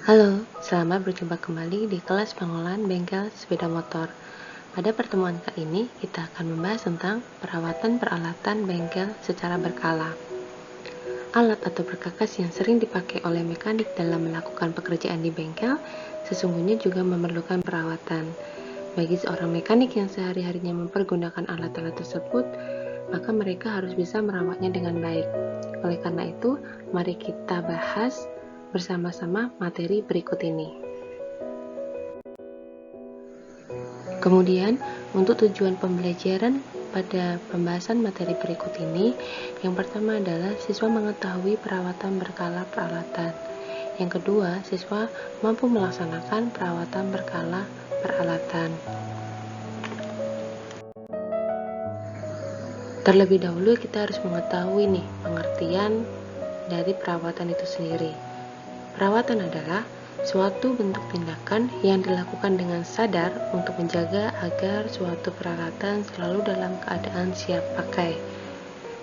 Halo, selamat berjumpa kembali di kelas pengolahan bengkel sepeda motor. Pada pertemuan kali ini, kita akan membahas tentang perawatan peralatan bengkel secara berkala. Alat atau perkakas yang sering dipakai oleh mekanik dalam melakukan pekerjaan di bengkel sesungguhnya juga memerlukan perawatan. Bagi seorang mekanik yang sehari-harinya mempergunakan alat-alat tersebut, maka mereka harus bisa merawatnya dengan baik. Oleh karena itu, mari kita bahas bersama-sama materi berikut ini. Kemudian, untuk tujuan pembelajaran pada pembahasan materi berikut ini, yang pertama adalah siswa mengetahui perawatan berkala peralatan. Yang kedua, siswa mampu melaksanakan perawatan berkala peralatan. Terlebih dahulu kita harus mengetahui pengertian dari perawatan itu sendiri. Perawatan adalah suatu bentuk tindakan yang dilakukan dengan sadar untuk menjaga agar suatu peralatan selalu dalam keadaan siap pakai.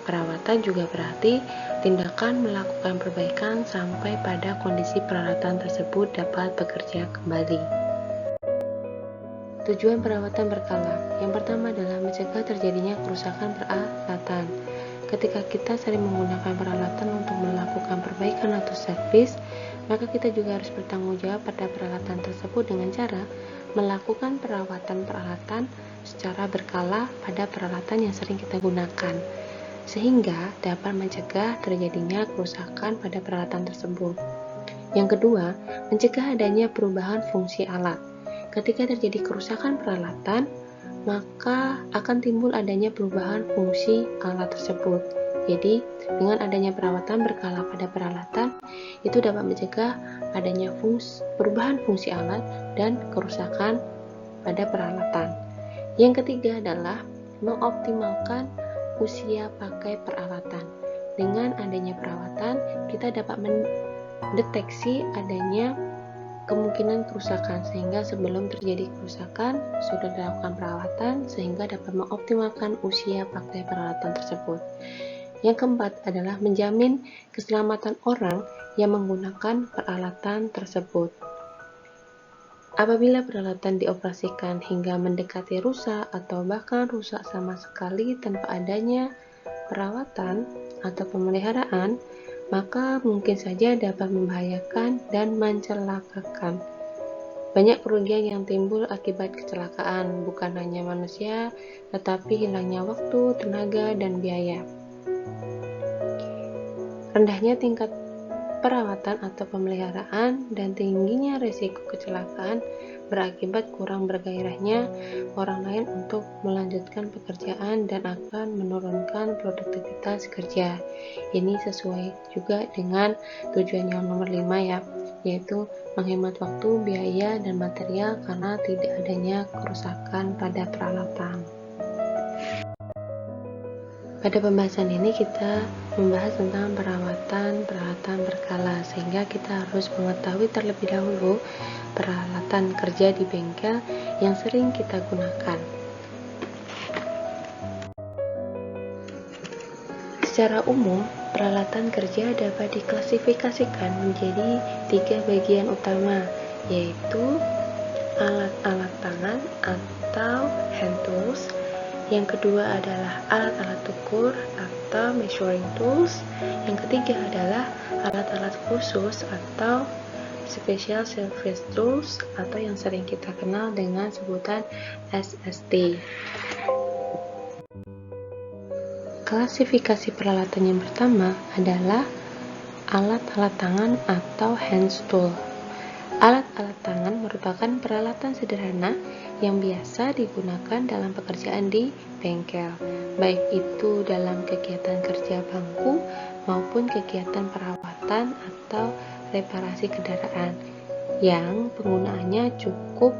Perawatan juga berarti tindakan melakukan perbaikan sampai pada kondisi peralatan tersebut dapat bekerja kembali. Tujuan perawatan berkala. Yang pertama adalah mencegah terjadinya kerusakan peralatan. Ketika kita sering menggunakan peralatan untuk melakukan perbaikan atau servis, maka kita juga harus bertanggung jawab pada peralatan tersebut dengan cara melakukan perawatan peralatan secara berkala pada peralatan yang sering kita gunakan, sehingga dapat mencegah terjadinya kerusakan pada peralatan tersebut. Yang kedua, mencegah adanya perubahan fungsi alat. Ketika terjadi kerusakan peralatan, maka akan timbul adanya perubahan fungsi alat tersebut. Jadi, dengan adanya perawatan berkala pada peralatan, itu dapat mencegah adanya perubahan fungsi alat dan kerusakan pada peralatan. Yang ketiga adalah mengoptimalkan usia pakai peralatan. Dengan adanya perawatan, kita dapat mendeteksi adanya kemungkinan kerusakan, sehingga sebelum terjadi kerusakan sudah dilakukan perawatan sehingga dapat mengoptimalkan usia pakai peralatan tersebut. Yang keempat adalah menjamin keselamatan orang yang menggunakan peralatan tersebut. Apabila peralatan dioperasikan hingga mendekati rusak atau bahkan rusak sama sekali tanpa adanya perawatan atau pemeliharaan, maka mungkin saja dapat membahayakan dan mencelakakan. Banyak kerugian yang timbul akibat kecelakaan, bukan hanya manusia, tetapi hilangnya waktu, tenaga, dan biaya. Rendahnya tingkat perawatan atau pemeliharaan dan tingginya risiko kecelakaan berakibat kurang bergairahnya orang lain untuk melanjutkan pekerjaan dan akan menurunkan produktivitas kerja. Ini sesuai juga dengan tujuan yang nomor 5 ya, yaitu menghemat waktu, biaya, dan material karena tidak adanya kerusakan pada peralatan. Pada pembahasan ini kita membahas tentang perawatan peralatan berkala, sehingga kita harus mengetahui terlebih dahulu peralatan kerja di bengkel yang sering kita gunakan. Secara umum, peralatan kerja dapat diklasifikasikan menjadi 3 bagian utama, yaitu alat-alat tangan atau hand tools. Yang kedua adalah alat-alat ukur atau measuring tools. Yang ketiga adalah alat-alat khusus atau special service tools atau yang sering kita kenal dengan sebutan SST. Klasifikasi peralatan yang pertama adalah alat-alat tangan atau hand tool. Alat-alat tangan merupakan peralatan sederhana yang biasa digunakan dalam pekerjaan di bengkel, baik itu dalam kegiatan kerja bangku maupun kegiatan perawatan atau reparasi kendaraan yang penggunaannya cukup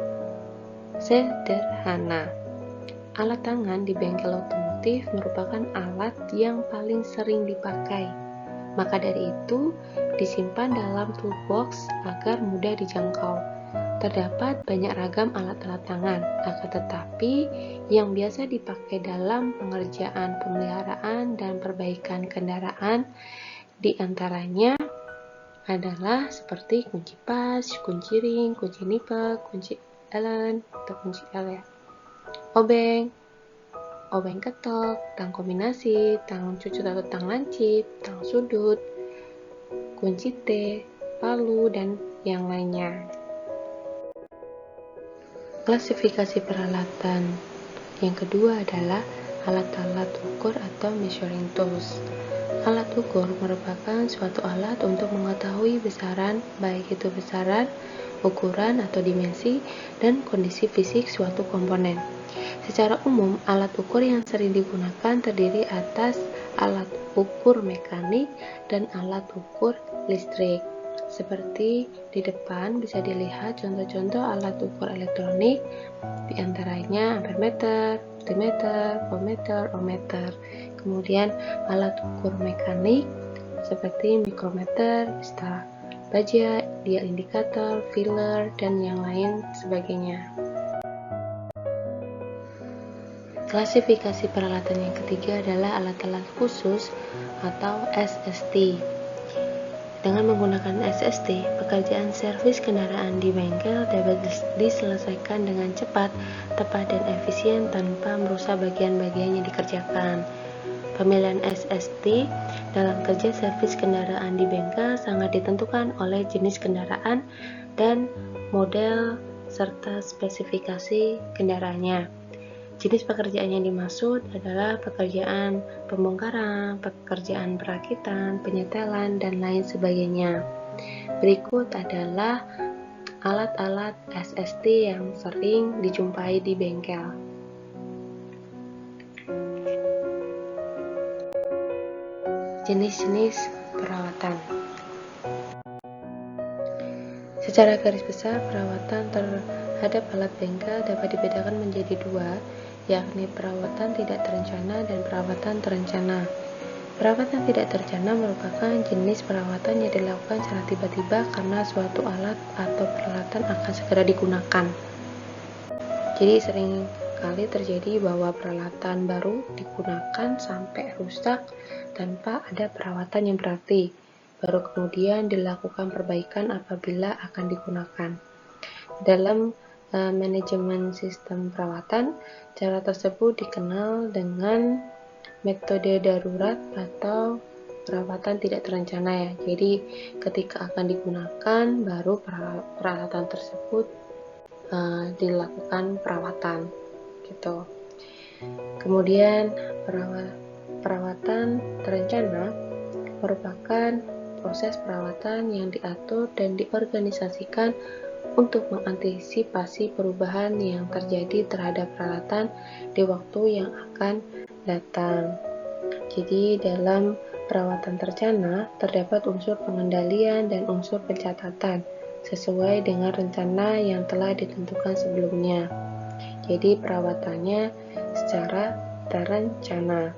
sederhana. Alat tangan di bengkel otomotif merupakan alat yang paling sering dipakai. Maka dari itu, disimpan dalam toolbox agar mudah dijangkau. Terdapat banyak ragam alat-alat tangan, akan tetapi yang biasa dipakai dalam pengerjaan pemeliharaan dan perbaikan kendaraan diantaranya adalah seperti kunci pas, kunci ring, kunci nipel, kunci Allen atau kunci L ya, obeng, obeng ketok, tang kombinasi, tang cucut atau tang lancip, tang sudut, kunci T, palu, dan yang lainnya. Klasifikasi peralatan yang kedua adalah alat-alat ukur atau measuring tools. Alat ukur merupakan suatu alat untuk mengetahui besaran, baik itu besaran, ukuran atau dimensi, dan kondisi fisik suatu komponen. Secara umum, alat ukur yang sering digunakan terdiri atas alat ukur mekanik dan alat ukur listrik. Seperti di depan bisa dilihat contoh-contoh alat ukur elektronik, diantaranya ampermeter, multimeter, voltmeter, ohmmeter. Kemudian alat ukur mekanik seperti mikrometer, pista baja, dial indikator, feeler, dan yang lain sebagainya. Klasifikasi peralatan yang ketiga adalah alat-alat khusus atau SST. Dengan menggunakan SST, pekerjaan servis kendaraan di bengkel dapat diselesaikan dengan cepat, tepat, dan efisien tanpa merusak bagian-bagian yang dikerjakan. Pemilihan SST dalam kerja servis kendaraan di bengkel sangat ditentukan oleh jenis kendaraan dan model serta spesifikasi kendaraannya. Jenis pekerjaan yang dimaksud adalah pekerjaan pembongkaran, pekerjaan perakitan, penyetelan, dan lain sebagainya. Berikut adalah alat-alat SST yang sering dijumpai di bengkel. Jenis-jenis perawatan. Secara garis besar, perawatan terhadap alat bengkel dapat dibedakan menjadi dua, yakni perawatan tidak terencana dan perawatan terencana. Perawatan tidak terencana merupakan jenis perawatan yang dilakukan secara tiba-tiba karena suatu alat atau peralatan akan segera digunakan. Jadi sering kali terjadi bahwa peralatan baru digunakan sampai rusak tanpa ada perawatan yang berarti. Baru kemudian dilakukan perbaikan apabila akan digunakan. Dalam manajemen sistem perawatan, cara tersebut dikenal dengan metode darurat atau perawatan tidak terencana ya. Jadi ketika akan digunakan baru peralatan tersebut dilakukan perawatan gitu. Kemudian perawatan terencana merupakan proses perawatan yang diatur dan diorganisasikan untuk mengantisipasi perubahan yang terjadi terhadap peralatan di waktu yang akan datang. Jadi dalam perawatan terencana terdapat unsur pengendalian dan unsur pencatatan sesuai dengan rencana yang telah ditentukan sebelumnya. Jadi perawatannya secara terencana.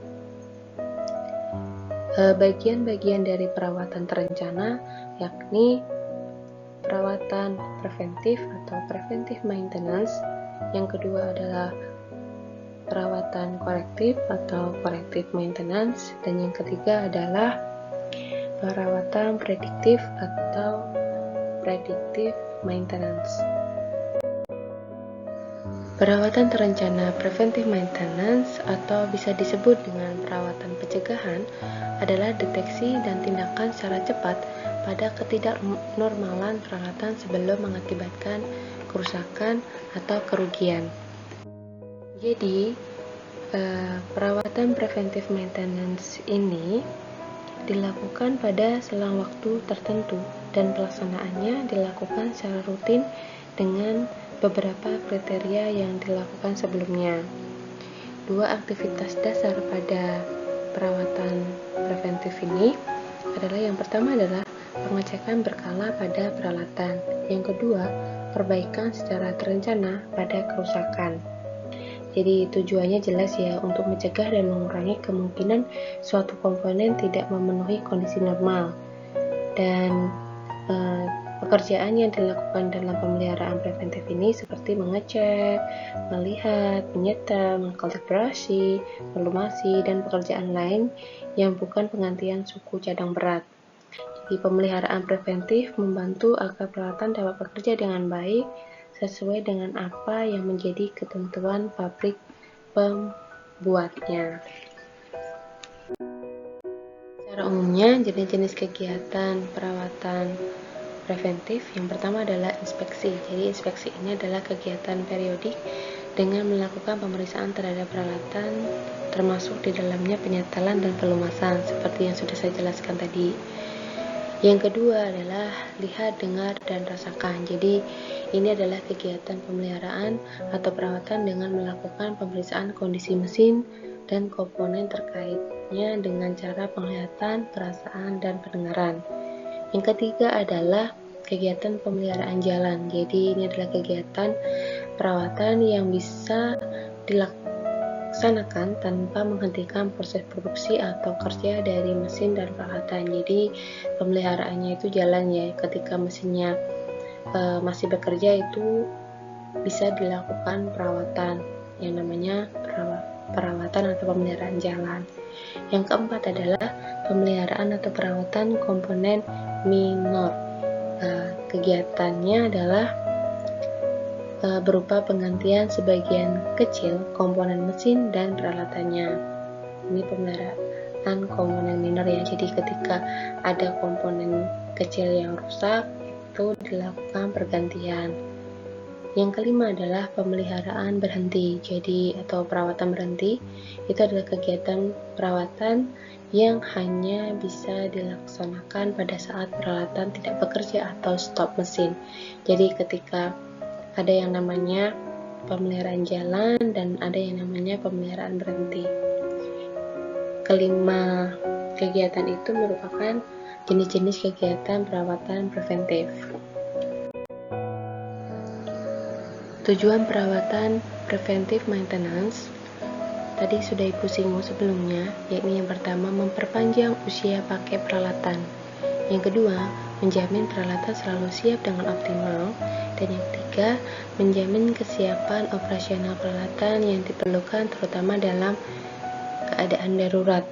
Bagian-bagian dari perawatan terencana yakni perawatan preventif atau preventive maintenance. Yang kedua adalah perawatan korektif atau corrective maintenance, dan yang ketiga adalah perawatan prediktif atau predictive maintenance. Perawatan terencana preventive maintenance atau bisa disebut dengan perawatan pencegahan adalah deteksi dan tindakan secara cepat pada ketidaknormalan peralatan sebelum mengakibatkan kerusakan atau kerugian. Jadi, perawatan preventive maintenance ini dilakukan pada selang waktu tertentu dan pelaksanaannya dilakukan secara rutin dengan beberapa kriteria yang dilakukan sebelumnya. Dua aktivitas dasar pada perawatan preventif ini adalah yang pertama adalah pengecekan berkala pada peralatan. Yang kedua, perbaikan secara terencana pada kerusakan. Jadi tujuannya jelas ya, untuk mencegah dan mengurangi kemungkinan suatu komponen tidak memenuhi kondisi normal. Dan pekerjaan yang dilakukan dalam pemeliharaan preventif ini seperti mengecek, melihat, menyetel, mengkalibrasi, melumasi, dan pekerjaan lain yang bukan penggantian suku cadang berat. Jadi pemeliharaan preventif membantu agar peralatan dapat bekerja dengan baik sesuai dengan apa yang menjadi ketentuan pabrik pembuatnya. Secara umumnya, jenis-jenis kegiatan perawatan preventif yang pertama adalah inspeksi. Jadi inspeksi ini adalah kegiatan periodik dengan melakukan pemeriksaan terhadap peralatan, termasuk di dalamnya penyetelan dan pelumasan seperti yang sudah saya jelaskan tadi. Yang kedua adalah lihat, dengar, dan rasakan. Jadi ini adalah kegiatan pemeliharaan atau perawatan dengan melakukan pemeriksaan kondisi mesin dan komponen terkaitnya dengan cara penglihatan, perasaan, dan pendengaran. Yang ketiga adalah kegiatan pemeliharaan jalan. Jadi ini adalah kegiatan perawatan yang bisa dilaksanakan tanpa menghentikan proses produksi atau kerja dari mesin dan peralatan. Jadi pemeliharaannya itu jalan ya, ketika mesinnya masih bekerja itu bisa dilakukan perawatan yang namanya perawatan atau pemeliharaan jalan. Yang keempat adalah pemeliharaan atau perawatan komponen minor. Kegiatannya adalah berupa penggantian sebagian kecil komponen mesin dan peralatannya. Ini pemeliharaan komponen minor ya. Jadi ketika ada komponen kecil yang rusak, itu dilakukan pergantian. Yang kelima adalah pemeliharaan berhenti. Jadi atau perawatan berhenti itu adalah kegiatan perawatan yang hanya bisa dilaksanakan pada saat peralatan tidak bekerja atau stop mesin. Jadi ketika ada yang namanya pemeliharaan jalan dan ada yang namanya pemeliharaan berhenti. Kelima kegiatan itu merupakan jenis-jenis kegiatan perawatan preventif. Tujuan perawatan preventif maintenance tadi sudah Ibu singgung sebelumnya, yakni yang pertama memperpanjang usia pakai peralatan. Yang kedua, menjamin peralatan selalu siap dengan optimal. Dan yang ketiga, menjamin kesiapan operasional peralatan yang diperlukan terutama dalam keadaan darurat.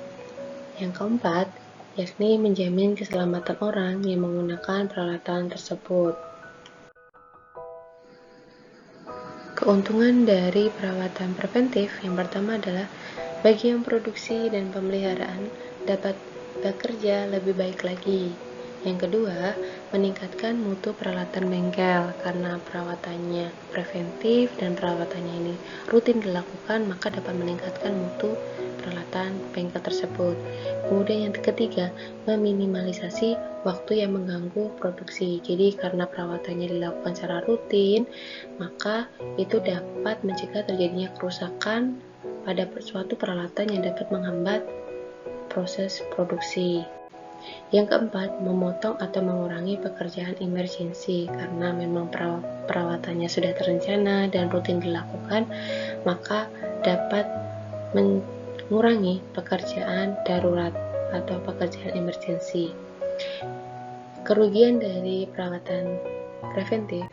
Yang keempat, yakni menjamin keselamatan orang yang menggunakan peralatan tersebut. Keuntungan dari perawatan preventif yang pertama adalah bagi yang produksi dan pemeliharaan dapat bekerja lebih baik lagi. Yang kedua, meningkatkan mutu peralatan bengkel karena perawatannya preventif dan perawatannya ini rutin dilakukan, maka dapat meningkatkan mutu peralatan bengkel tersebut. Kemudian yang ketiga, meminimalisasi waktu yang mengganggu produksi. Jadi karena perawatannya dilakukan secara rutin, maka itu dapat mencegah terjadinya kerusakan pada suatu peralatan yang dapat menghambat proses produksi. Yang keempat, memotong atau mengurangi pekerjaan emergensi karena memang perawatannya sudah terencana dan rutin dilakukan, maka dapat mengurangi pekerjaan darurat atau pekerjaan emergensi. Kerugian dari perawatan preventif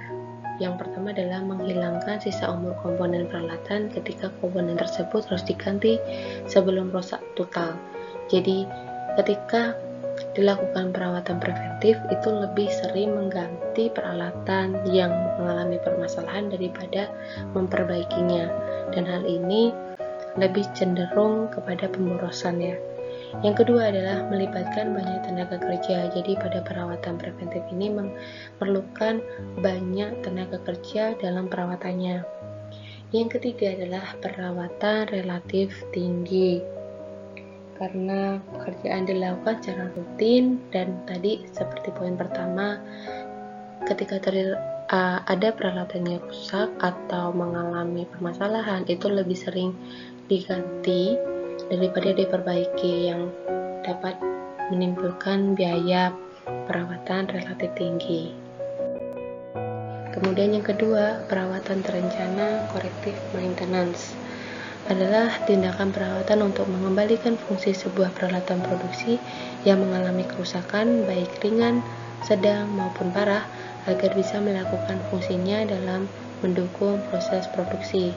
yang pertama adalah menghilangkan sisa umur komponen peralatan ketika komponen tersebut harus diganti sebelum rusak total. Jadi ketika dilakukan perawatan preventif itu lebih sering mengganti peralatan yang mengalami permasalahan daripada memperbaikinya, dan hal ini lebih cenderung kepada pemborosan ya. Yang kedua adalah melibatkan banyak tenaga kerja. Jadi pada perawatan preventif ini memerlukan banyak tenaga kerja dalam perawatannya. Yang ketiga adalah perawatan relatif tinggi karena pekerjaan dilakukan secara rutin, dan tadi seperti poin pertama, ketika ada peralatannya rusak atau mengalami permasalahan itu lebih sering diganti daripada diperbaiki, yang dapat menimbulkan biaya perawatan relatif tinggi. Kemudian yang kedua, perawatan terencana corrective maintenance adalah tindakan perawatan untuk mengembalikan fungsi sebuah peralatan produksi yang mengalami kerusakan baik ringan, sedang maupun parah agar bisa melakukan fungsinya dalam mendukung proses produksi.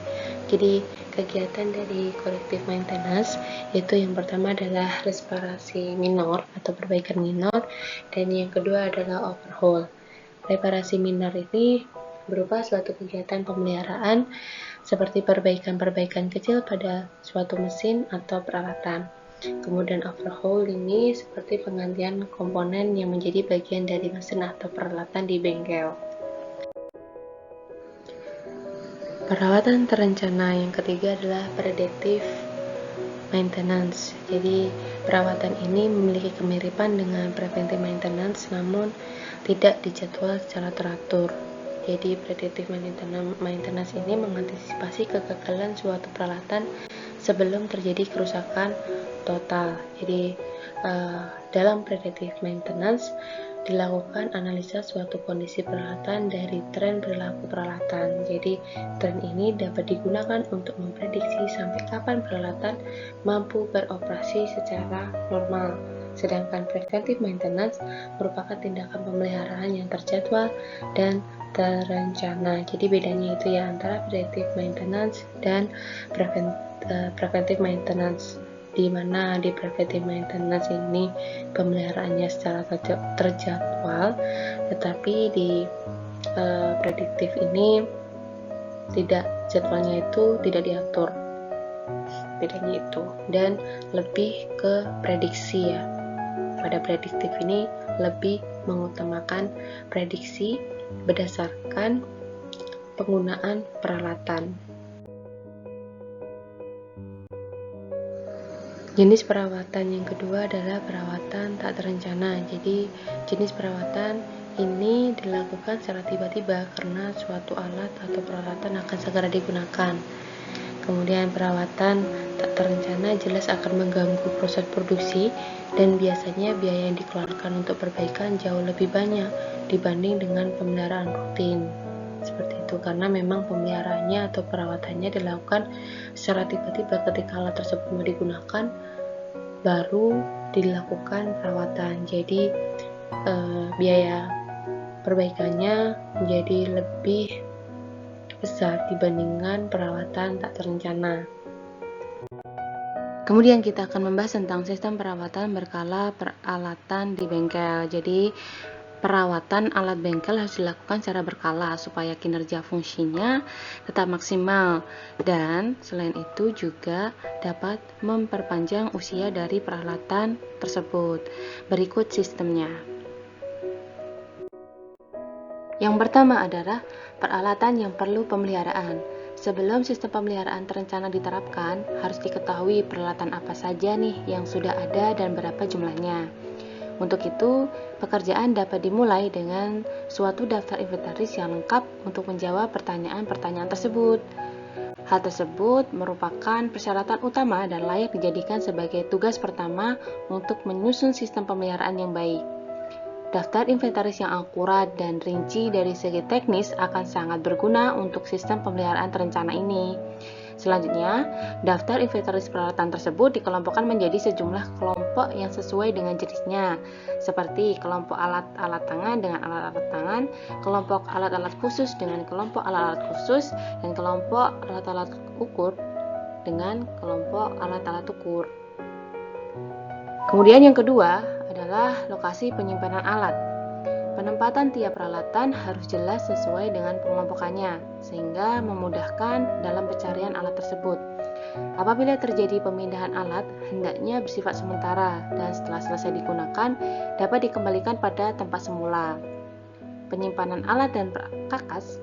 Jadi kegiatan dari corrective maintenance yaitu yang pertama adalah reparasi minor atau perbaikan minor, dan yang kedua adalah overhaul. Reparasi minor ini berupa suatu kegiatan pemeliharaan seperti perbaikan-perbaikan kecil pada suatu mesin atau peralatan. Kemudian overhaul ini seperti penggantian komponen yang menjadi bagian dari mesin atau peralatan di bengkel. Perawatan terencana yang ketiga adalah predictive maintenance. Jadi perawatan ini memiliki kemiripan dengan preventive maintenance namun tidak dijadwal secara teratur. Jadi predictive maintenance ini mengantisipasi kegagalan suatu peralatan sebelum terjadi kerusakan total. Jadi dalam predictive maintenance dilakukan analisa suatu kondisi peralatan dari tren perilaku peralatan. Jadi tren ini dapat digunakan untuk memprediksi sampai kapan peralatan mampu beroperasi secara normal. Sedangkan preventive maintenance merupakan tindakan pemeliharaan yang terjadwal dan terencana. Jadi bedanya itu ya antara predictive maintenance dan preventive maintenance, di mana di preventive maintenance ini pemeliharaannya secara terjadwal, tetapi di prediktif ini tidak, jadwalnya itu tidak diatur, bedanya itu, dan lebih ke prediksi ya. Pada prediktif ini lebih mengutamakan prediksi berdasarkan penggunaan peralatan. Jenis perawatan yang kedua adalah perawatan tak terencana. Jadi jenis perawatan ini dilakukan secara tiba-tiba karena suatu alat atau peralatan akan segera digunakan. Kemudian perawatan tak terencana jelas akan mengganggu proses produksi dan biasanya biaya yang dikeluarkan untuk perbaikan jauh lebih banyak dibanding dengan pemeliharaan rutin. Seperti itu, karena memang pemeliharaannya atau perawatannya dilakukan secara tiba-tiba ketika alat tersebut mau digunakan, baru dilakukan perawatan. Jadi biaya perbaikannya menjadi lebih besar dibandingkan perawatan tak terencana. Kemudian kita akan membahas tentang sistem perawatan berkala peralatan di bengkel. Jadi perawatan alat bengkel harus dilakukan secara berkala supaya kinerja fungsinya tetap maksimal, dan selain itu juga dapat memperpanjang usia dari peralatan tersebut. Berikut sistemnya. Yang pertama adalah peralatan yang perlu pemeliharaan. Sebelum sistem pemeliharaan terencana diterapkan, harus diketahui peralatan apa saja nih yang sudah ada dan berapa jumlahnya. Untuk itu, pekerjaan dapat dimulai dengan suatu daftar inventaris yang lengkap untuk menjawab pertanyaan-pertanyaan tersebut. Hal tersebut merupakan persyaratan utama dan layak dijadikan sebagai tugas pertama untuk menyusun sistem pemeliharaan yang baik. Daftar inventaris yang akurat dan rinci dari segi teknis akan sangat berguna untuk sistem pemeliharaan terencana ini. Selanjutnya, daftar inventaris peralatan tersebut dikelompokkan menjadi sejumlah kelompok yang sesuai dengan jenisnya, seperti kelompok alat-alat tangan dengan alat-alat tangan, kelompok alat-alat khusus dengan kelompok alat-alat khusus, dan kelompok alat-alat ukur dengan kelompok alat-alat ukur. Kemudian yang kedua adalah lokasi penyimpanan alat. Penempatan tiap peralatan harus jelas sesuai dengan pengelompokannya, sehingga memudahkan dalam pencarian alat tersebut. Apabila terjadi pemindahan alat, hendaknya bersifat sementara dan setelah selesai digunakan, dapat dikembalikan pada tempat semula. Penyimpanan alat dan perkakas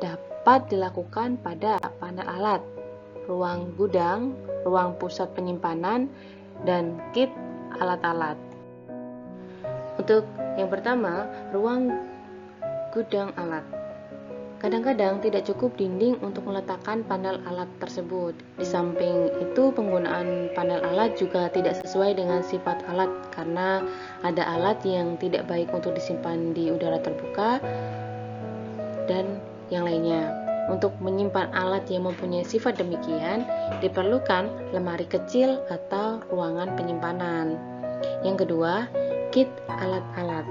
dapat dilakukan pada panel alat, ruang gudang, ruang pusat penyimpanan, dan kit alat-alat. Untuk yang pertama, ruang gudang alat. Kadang-kadang tidak cukup dinding untuk meletakkan panel alat tersebut. Di samping itu, penggunaan panel alat juga tidak sesuai dengan sifat alat karena ada alat yang tidak baik untuk disimpan di udara terbuka dan yang lainnya. Untuk menyimpan alat yang mempunyai sifat demikian, diperlukan lemari kecil atau ruangan penyimpanan. Yang kedua, kit alat-alat.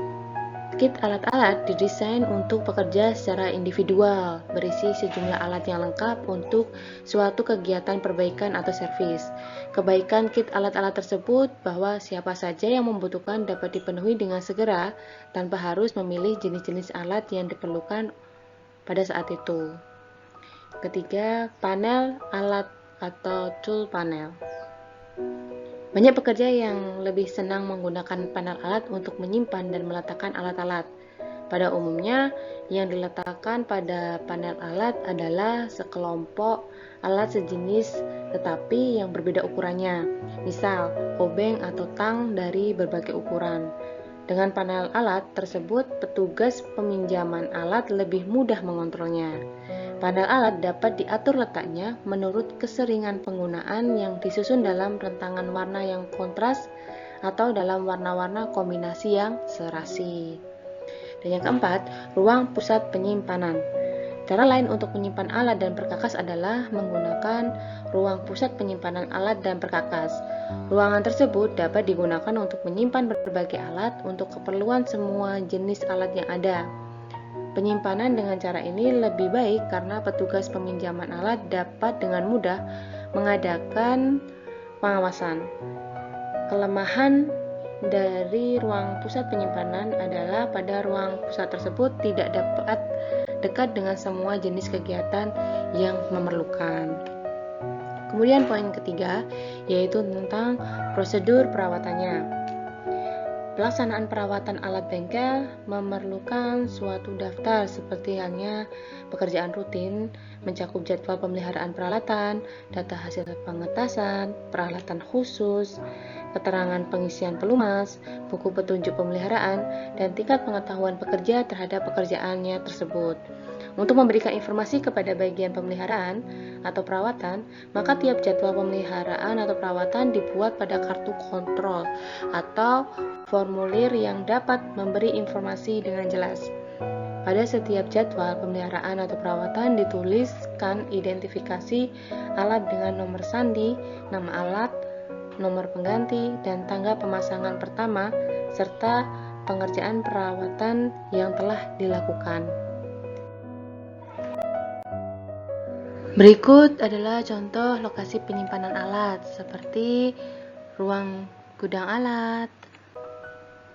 Kit alat-alat didesain untuk pekerja secara individual, berisi sejumlah alat yang lengkap untuk suatu kegiatan perbaikan atau servis. Kebaikan kit alat-alat tersebut bahwa siapa saja yang membutuhkan dapat dipenuhi dengan segera tanpa harus memilih jenis-jenis alat yang diperlukan pada saat itu. Ketiga, panel alat atau tool panel. Banyak pekerja yang lebih senang menggunakan panel alat untuk menyimpan dan meletakkan alat-alat. Pada umumnya, yang diletakkan pada panel alat adalah sekelompok alat sejenis tetapi yang berbeda ukurannya, misal obeng atau tang dari berbagai ukuran. Dengan panel alat tersebut, petugas peminjaman alat lebih mudah mengontrolnya. Panel alat dapat diatur letaknya menurut keseringan penggunaan yang disusun dalam rentangan warna yang kontras atau dalam warna-warna kombinasi yang serasi. Dan yang keempat, ruang pusat penyimpanan. Cara lain untuk menyimpan alat dan perkakas adalah menggunakan ruang pusat penyimpanan alat dan perkakas. Ruangan tersebut dapat digunakan untuk menyimpan berbagai alat untuk keperluan semua jenis alat yang ada. Penyimpanan dengan cara ini lebih baik karena petugas peminjaman alat dapat dengan mudah mengadakan pengawasan. Kelemahan dari ruang pusat penyimpanan adalah pada ruang pusat tersebut tidak dapat dekat dengan semua jenis kegiatan yang memerlukan. Kemudian poin ketiga yaitu tentang prosedur perawatannya. Pelaksanaan perawatan alat bengkel memerlukan suatu daftar seperti halnya pekerjaan rutin, mencakup jadwal pemeliharaan peralatan, data hasil pengetasan, peralatan khusus, keterangan pengisian pelumas, buku petunjuk pemeliharaan, dan tingkat pengetahuan pekerja terhadap pekerjaannya tersebut. Untuk memberikan informasi kepada bagian pemeliharaan atau perawatan, maka tiap jadwal pemeliharaan atau perawatan dibuat pada kartu kontrol atau formulir yang dapat memberi informasi dengan jelas. Pada setiap jadwal pemeliharaan atau perawatan dituliskan identifikasi alat dengan nomor sandi, nama alat, nomor pengganti, dan tanggal pemasangan pertama, serta pengerjaan perawatan yang telah dilakukan. Berikut adalah contoh lokasi penyimpanan alat seperti ruang gudang alat,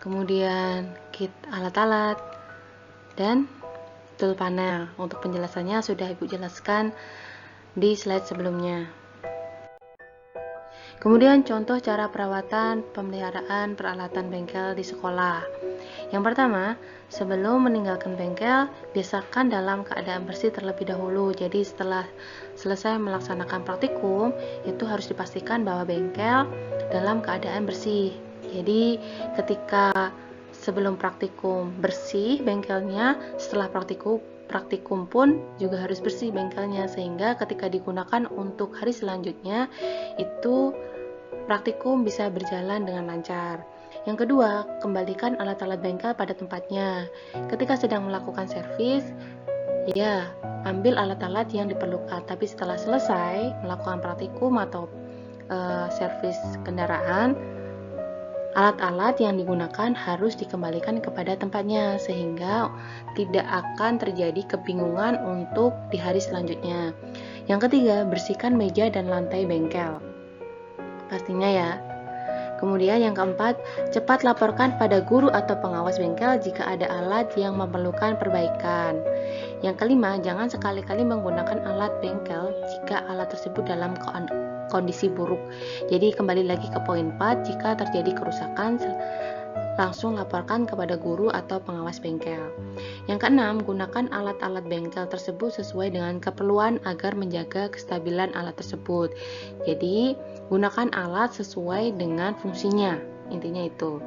kemudian kit alat-alat, dan tool panel. Untuk penjelasannya sudah Ibu jelaskan di slide sebelumnya. Kemudian contoh cara perawatan pemeliharaan peralatan bengkel di sekolah. Yang pertama, sebelum meninggalkan bengkel, biasakan dalam keadaan bersih terlebih dahulu. Jadi setelah selesai melaksanakan praktikum, itu harus dipastikan bahwa bengkel dalam keadaan bersih. Jadi ketika sebelum praktikum bersih bengkelnya, setelah praktikum pun juga harus bersih bengkelnya, sehingga ketika digunakan untuk hari selanjutnya itu praktikum bisa berjalan dengan lancar. Yang kedua, kembalikan alat-alat bengkel pada tempatnya. Ketika sedang melakukan servis, ya, ambil alat-alat yang diperlukan. Tapi setelah selesai melakukan praktikum atau servis kendaraan, alat-alat yang digunakan harus dikembalikan kepada tempatnya sehingga tidak akan terjadi kebingungan untuk di hari selanjutnya. Yang ketiga, bersihkan meja dan lantai bengkel. Pastinya ya. Kemudian yang keempat, cepat laporkan pada guru atau pengawas bengkel jika ada alat yang memerlukan perbaikan. Yang kelima, jangan sekali-kali menggunakan alat bengkel jika alat tersebut dalam kondisi buruk. Jadi kembali lagi ke poin 4, jika terjadi kerusakan langsung laporkan kepada guru atau pengawas bengkel. Yang keenam, gunakan alat-alat bengkel tersebut sesuai dengan keperluan agar menjaga kestabilan alat tersebut. Jadi gunakan alat sesuai dengan fungsinya, intinya itu.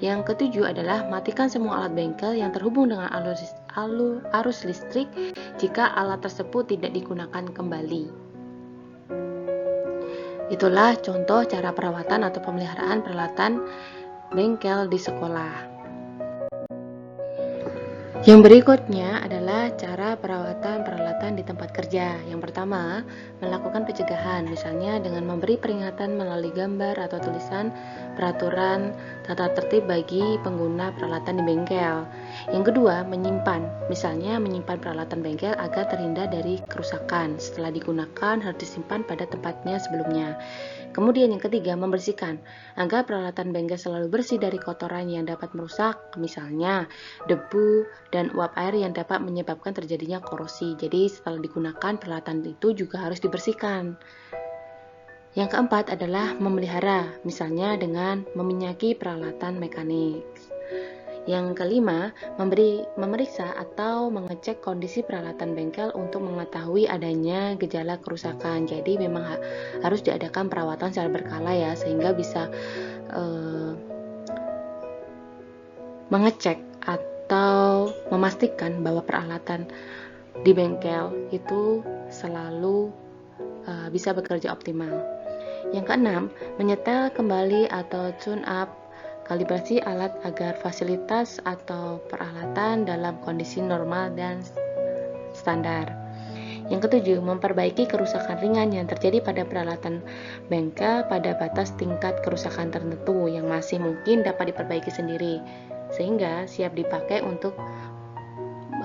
Yang ketujuh adalah matikan semua alat bengkel yang terhubung dengan arus listrik jika alat tersebut tidak digunakan kembali. Itulah contoh cara perawatan atau pemeliharaan peralatan bengkel di sekolah. Yang berikutnya adalah cara perawatan peralatan di tempat kerja. Yang pertama, melakukan pencegahan, misalnya dengan memberi peringatan melalui gambar atau tulisan peraturan tata tertib bagi pengguna peralatan di bengkel. Yang kedua, menyimpan, misalnya menyimpan peralatan bengkel agar terhindar dari kerusakan. Setelah digunakan harus disimpan pada tempatnya sebelumnya. Kemudian yang ketiga, membersihkan, agar peralatan bengkel selalu bersih dari kotoran yang dapat merusak, misalnya debu dan uap air yang dapat menyebabkan terjadinya korosi. Jadi setelah digunakan peralatan itu juga harus dibersihkan. Yang keempat adalah memelihara, misalnya dengan meminyaki peralatan mekanik. Yang kelima, memeriksa atau mengecek kondisi peralatan bengkel untuk mengetahui adanya gejala kerusakan. Jadi memang harus diadakan perawatan secara berkala ya, sehingga bisa mengecek atau memastikan bahwa peralatan di bengkel itu selalu bisa bekerja optimal. Yang keenam, menyetel kembali atau tune up kalibrasi alat agar fasilitas atau peralatan dalam kondisi normal dan standar. Yang ketujuh, memperbaiki kerusakan ringan yang terjadi pada peralatan bengkel pada batas tingkat kerusakan tertentu yang masih mungkin dapat diperbaiki sendiri, sehingga siap dipakai untuk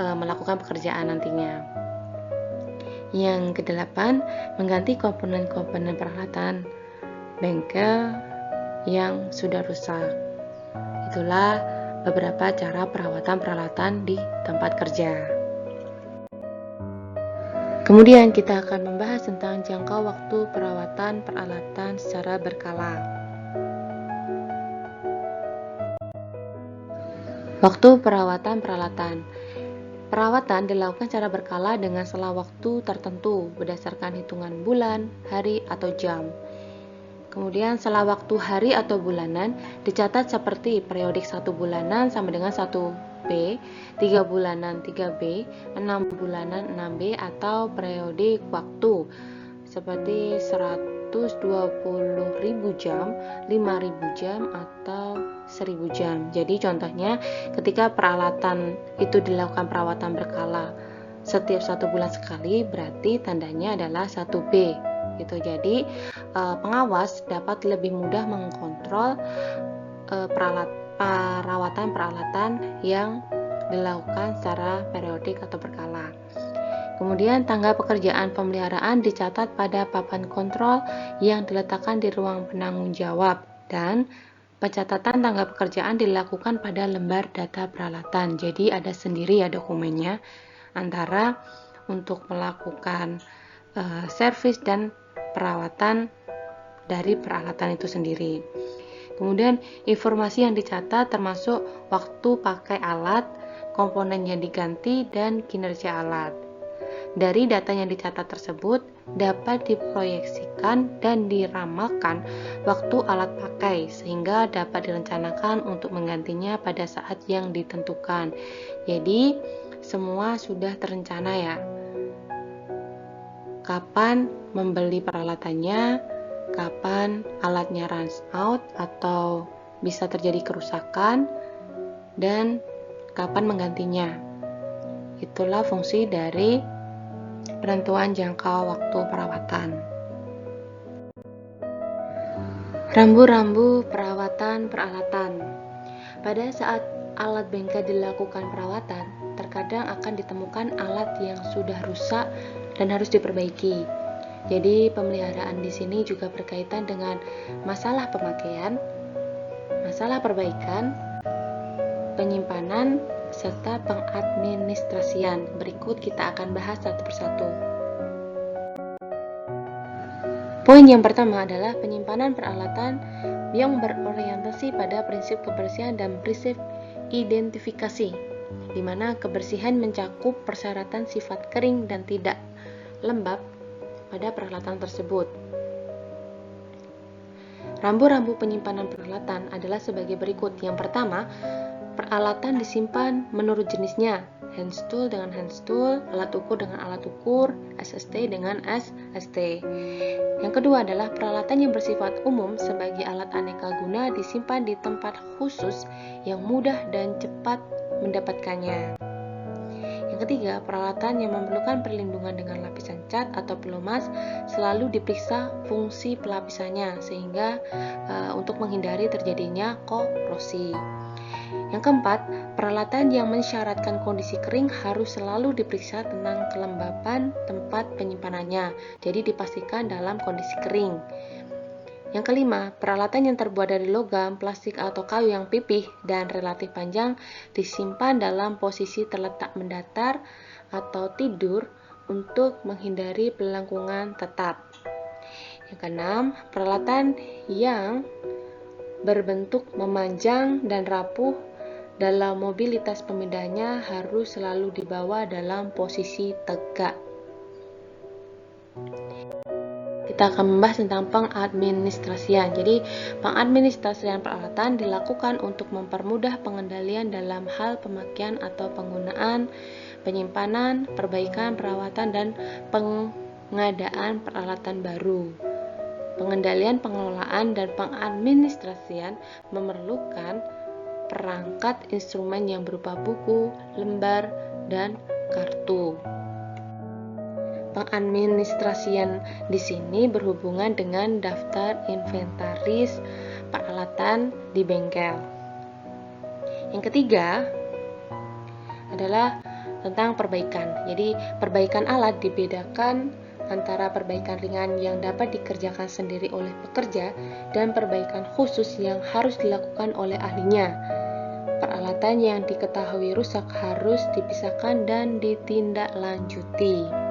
melakukan pekerjaan nantinya. Yang kedelapan, mengganti komponen-komponen peralatan bengkel yang sudah rusak. Itulah beberapa cara perawatan peralatan di tempat kerja. Kemudian kita akan membahas tentang jangka waktu perawatan peralatan secara berkala. Waktu perawatan peralatan. Perawatan dilakukan secara berkala dengan selang waktu tertentu berdasarkan hitungan bulan, hari, atau jam. Kemudian selang waktu hari atau bulanan dicatat seperti periodik 1 bulanan sama dengan 1B, 3 bulanan 3B, 6 bulanan 6B, atau periodik waktu seperti 120.000 jam, 5.000 jam, atau 1.000 jam. Jadi contohnya ketika peralatan itu dilakukan perawatan berkala setiap 1 bulan sekali, berarti tandanya adalah 1B gitu. Jadi pengawas dapat lebih mudah mengkontrol perawatan peralatan yang dilakukan secara periodik atau berkala. Kemudian tanggal pekerjaan pemeliharaan dicatat pada papan kontrol yang diletakkan di ruang penanggung jawab, dan pencatatan tanggal pekerjaan dilakukan pada lembar data peralatan. Jadi ada sendiri ya dokumennya antara untuk melakukan servis dan perawatan dari peralatan itu sendiri. Kemudian informasi yang dicatat termasuk waktu pakai alat, komponen yang diganti, dan kinerja alat. Dari data yang dicatat tersebut dapat diproyeksikan dan diramalkan waktu alat pakai sehingga dapat direncanakan untuk menggantinya pada saat yang ditentukan. Jadi semua sudah terencana ya. Kapan membeli peralatannya, kapan alatnya runs out atau bisa terjadi kerusakan, dan kapan menggantinya. Itulah fungsi dari penentuan jangka waktu perawatan. Rambu-rambu perawatan peralatan. Pada saat alat bengkel dilakukan perawatan, terkadang akan ditemukan alat yang sudah rusak dan harus diperbaiki. Jadi pemeliharaan di sini juga berkaitan dengan masalah pemakaian, masalah perbaikan, penyimpanan, serta pengadministrasian. Berikut kita akan bahas satu persatu. Poin yang pertama adalah penyimpanan peralatan yang berorientasi pada prinsip kebersihan dan prinsip identifikasi, di mana kebersihan mencakup persyaratan sifat kering dan tidak lembab pada peralatan tersebut. Rambu-rambu penyimpanan peralatan adalah sebagai berikut. Yang pertama, peralatan disimpan menurut jenisnya. Hand tool dengan hand tool, alat ukur dengan alat ukur, SST dengan SST. Yang kedua adalah peralatan yang bersifat umum sebagai alat aneka guna disimpan di tempat khusus yang mudah dan cepat mendapatkannya. Yang ketiga, peralatan yang memerlukan perlindungan dengan lapisan cat atau pelumas selalu diperiksa fungsi pelapisannya sehingga untuk menghindari terjadinya korosi. Yang keempat, peralatan yang mensyaratkan kondisi kering harus selalu diperiksa tentang kelembapan tempat penyimpanannya, jadi dipastikan dalam kondisi kering. Yang kelima, peralatan yang terbuat dari logam, plastik atau kayu yang pipih dan relatif panjang disimpan dalam posisi terletak mendatar atau tidur untuk menghindari pelengkungan tetap. Yang keenam, peralatan yang berbentuk memanjang dan rapuh dalam mobilitas pemindahnya harus selalu dibawa dalam posisi tegak. Kita akan membahas tentang pengadministrasian. Jadi, pengadministrasian peralatan dilakukan untuk mempermudah pengendalian dalam hal pemakaian atau penggunaan, penyimpanan, perbaikan, perawatan, dan pengadaan peralatan baru. Pengendalian, pengelolaan, dan pengadministrasian memerlukan perangkat instrumen yang berupa buku, lembar, dan kartu. Pengadministrasian di sini berhubungan dengan daftar inventaris peralatan di bengkel. Yang ketiga adalah tentang perbaikan. Jadi, perbaikan alat dibedakan antara perbaikan ringan yang dapat dikerjakan sendiri oleh pekerja dan perbaikan khusus yang harus dilakukan oleh ahlinya. Peralatan yang diketahui rusak harus dipisahkan dan ditindaklanjuti.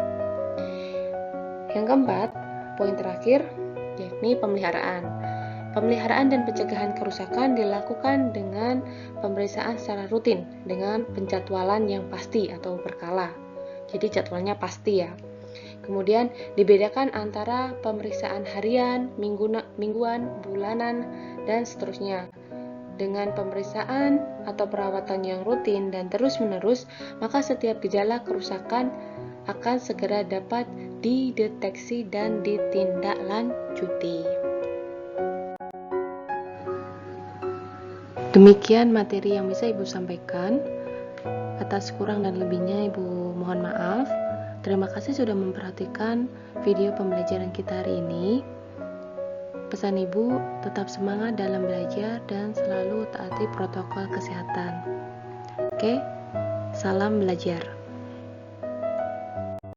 Yang keempat, poin terakhir, yakni pemeliharaan. Pemeliharaan dan pencegahan kerusakan dilakukan dengan pemeriksaan secara rutin dengan penjadwalan yang pasti atau berkala. Jadi jadwalnya pasti ya. Kemudian dibedakan antara pemeriksaan harian, mingguan, bulanan, dan seterusnya. Dengan pemeriksaan atau perawatan yang rutin dan terus-menerus, maka setiap gejala kerusakan akan segera dapat dideteksi dan ditindaklanjuti. Demikian materi yang bisa Ibu sampaikan. Atas kurang dan lebihnya Ibu mohon maaf. Terima kasih sudah memperhatikan video pembelajaran kita hari ini. Pesan Ibu, tetap semangat dalam belajar dan selalu taati protokol kesehatan. Oke, salam belajar.